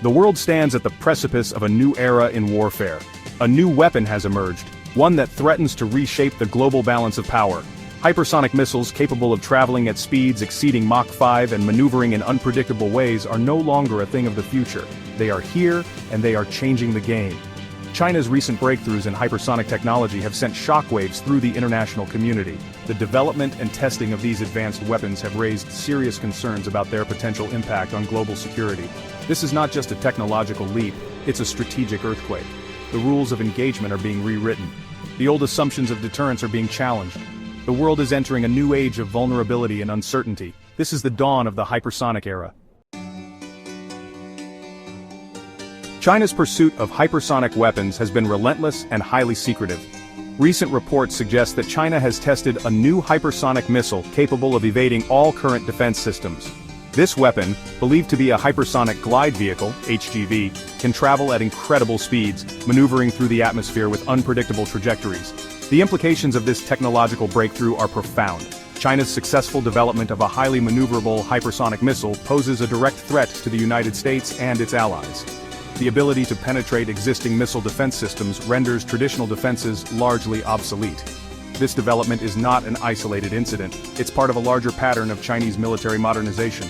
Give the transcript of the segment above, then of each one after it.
The world stands at the precipice of a new era in warfare. A new weapon has emerged, one that threatens to reshape the global balance of power. Hypersonic missiles capable of traveling at speeds exceeding Mach 5 and maneuvering in unpredictable ways are no longer a thing of the future. They are here, and they are changing the game. China's recent breakthroughs in hypersonic technology have sent shockwaves through the international community. The development and testing of these advanced weapons have raised serious concerns about their potential impact on global security. This is not just a technological leap, it's a strategic earthquake. The rules of engagement are being rewritten. The old assumptions of deterrence are being challenged. The world is entering a new age of vulnerability and uncertainty. This is the dawn of the hypersonic era. China's pursuit of hypersonic weapons has been relentless and highly secretive. Recent reports suggest that China has tested a new hypersonic missile capable of evading all current defense systems. This weapon, believed to be a hypersonic glide vehicle, HGV, can travel at incredible speeds, maneuvering through the atmosphere with unpredictable trajectories. The implications of this technological breakthrough are profound. China's successful development of a highly maneuverable hypersonic missile poses a direct threat to the United States and its allies. The ability to penetrate existing missile defense systems renders traditional defenses largely obsolete. This development is not an isolated incident, it's part of a larger pattern of Chinese military modernization.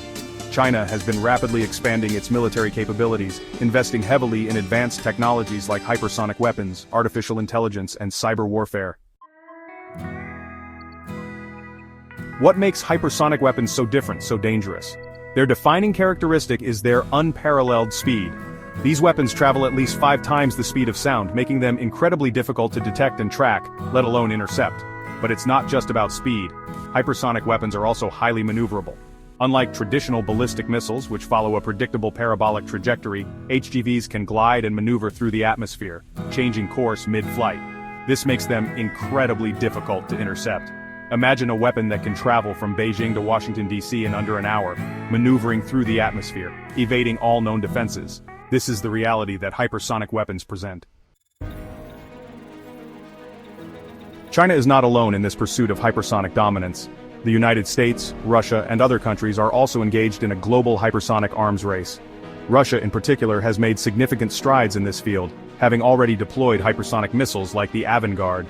China has been rapidly expanding its military capabilities, investing heavily in advanced technologies like hypersonic weapons, artificial intelligence, and cyber warfare. What makes hypersonic weapons so different, so dangerous? Their defining characteristic is their unparalleled speed. These weapons travel at least 5 times the speed of sound, making them incredibly difficult to detect and track, let alone intercept. But it's not just about speed. Hypersonic weapons are also highly maneuverable. Unlike traditional ballistic missiles, which follow a predictable parabolic trajectory, HGVs can glide and maneuver through the atmosphere, changing course mid-flight. This makes them incredibly difficult to intercept. Imagine a weapon that can travel from Beijing to Washington, D.C. in under an hour, maneuvering through the atmosphere, evading all known defenses. This is the reality that hypersonic weapons present. China is not alone in this pursuit of hypersonic dominance. The United States, Russia, and other countries are also engaged in a global hypersonic arms race. Russia in particular has made significant strides in this field, having already deployed hypersonic missiles like the Avangard.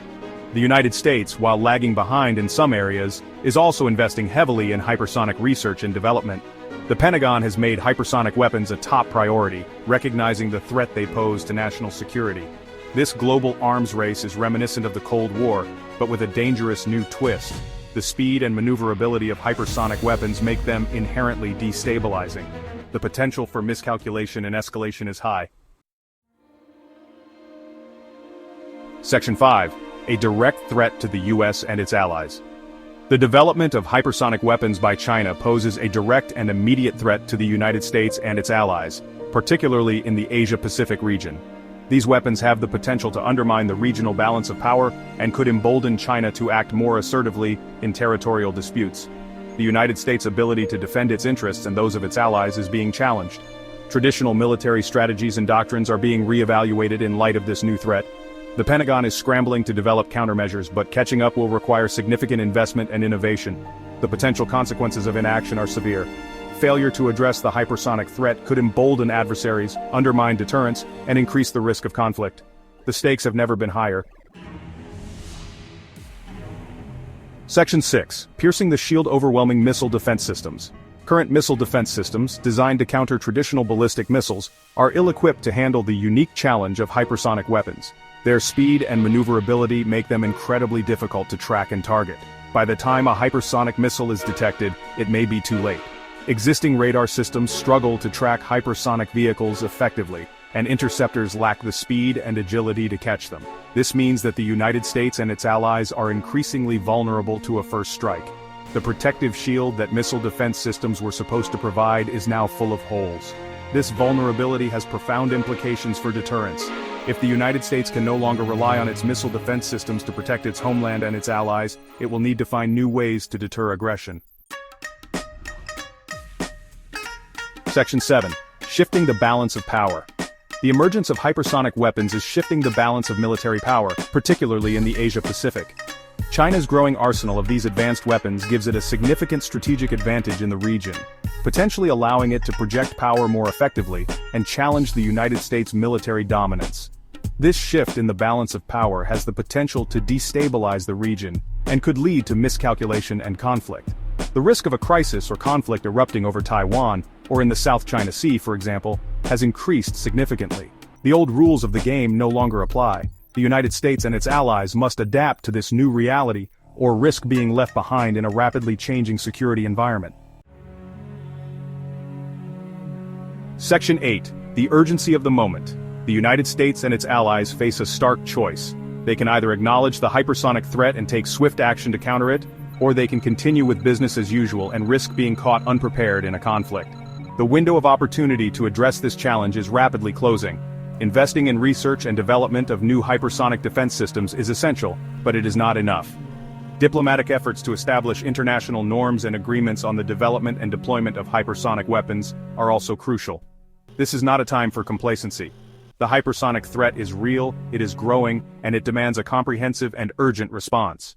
The United States, while lagging behind in some areas, is also investing heavily in hypersonic research and development. The Pentagon has made hypersonic weapons a top priority, recognizing the threat they pose to national security. This global arms race is reminiscent of the Cold War, but with a dangerous new twist. The speed and maneuverability of hypersonic weapons make them inherently destabilizing. The potential for miscalculation and escalation is high. Section 5. A direct threat to the U.S. and its allies. The development of hypersonic weapons by China poses a direct and immediate threat to the United States and its allies, particularly in the Asia-Pacific region. These weapons have the potential to undermine the regional balance of power and could embolden China to act more assertively in territorial disputes. The United States' ability to defend its interests and those of its allies is being challenged. Traditional military strategies and doctrines are being re-evaluated in light of this new threat. The Pentagon is scrambling to develop countermeasures, but catching up will require significant investment and innovation. The potential consequences of inaction are severe. Failure to address the hypersonic threat could embolden adversaries, undermine deterrence, and increase the risk of conflict. The stakes have never been higher. Section 6. Piercing the shield overwhelming missile defense systems. Current missile defense systems, designed to counter traditional ballistic missiles, are ill-equipped to handle the unique challenge of hypersonic weapons. Their speed and maneuverability make them incredibly difficult to track and target. By the time a hypersonic missile is detected, it may be too late. Existing radar systems struggle to track hypersonic vehicles effectively, and interceptors lack the speed and agility to catch them. This means that the United States and its allies are increasingly vulnerable to a first strike. The protective shield that missile defense systems were supposed to provide is now full of holes. This vulnerability has profound implications for deterrence. If the United States can no longer rely on its missile defense systems to protect its homeland and its allies, it will need to find new ways to deter aggression. Section 7. Shifting the balance of power. The emergence of hypersonic weapons is shifting the balance of military power, particularly in the Asia-Pacific. China's growing arsenal of these advanced weapons gives it a significant strategic advantage in the region, potentially allowing it to project power more effectively and challenge the United States' military dominance. This shift in the balance of power has the potential to destabilize the region and could lead to miscalculation and conflict. The risk of a crisis or conflict erupting over Taiwan, or in the South China Sea for example, has increased significantly. The old rules of the game no longer apply. The United States and its allies must adapt to this new reality, or risk being left behind in a rapidly changing security environment. Section 8. The urgency of the moment. The United States and its allies face a stark choice. They can either acknowledge the hypersonic threat and take swift action to counter it, or they can continue with business as usual and risk being caught unprepared in a conflict. The window of opportunity to address this challenge is rapidly closing. Investing in research and development of new hypersonic defense systems is essential, but it is not enough. Diplomatic efforts to establish international norms and agreements on the development and deployment of hypersonic weapons are also crucial. This is not a time for complacency. The hypersonic threat is real, it is growing, and it demands a comprehensive and urgent response.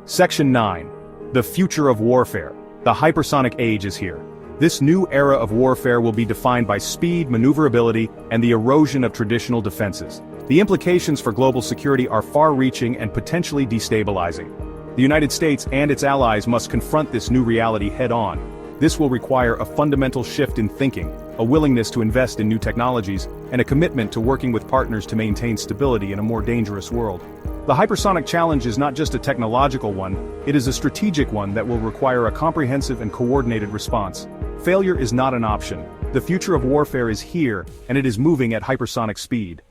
Section 9. The future of warfare. The hypersonic age is here. This new era of warfare will be defined by speed, maneuverability, and the erosion of traditional defenses. The implications for global security are far-reaching and potentially destabilizing. The United States and its allies must confront this new reality head-on. This will require a fundamental shift in thinking, a willingness to invest in new technologies, and a commitment to working with partners to maintain stability in a more dangerous world. The hypersonic challenge is not just a technological one, it is a strategic one that will require a comprehensive and coordinated response. Failure is not an option. The future of warfare is here, and it is moving at hypersonic speed.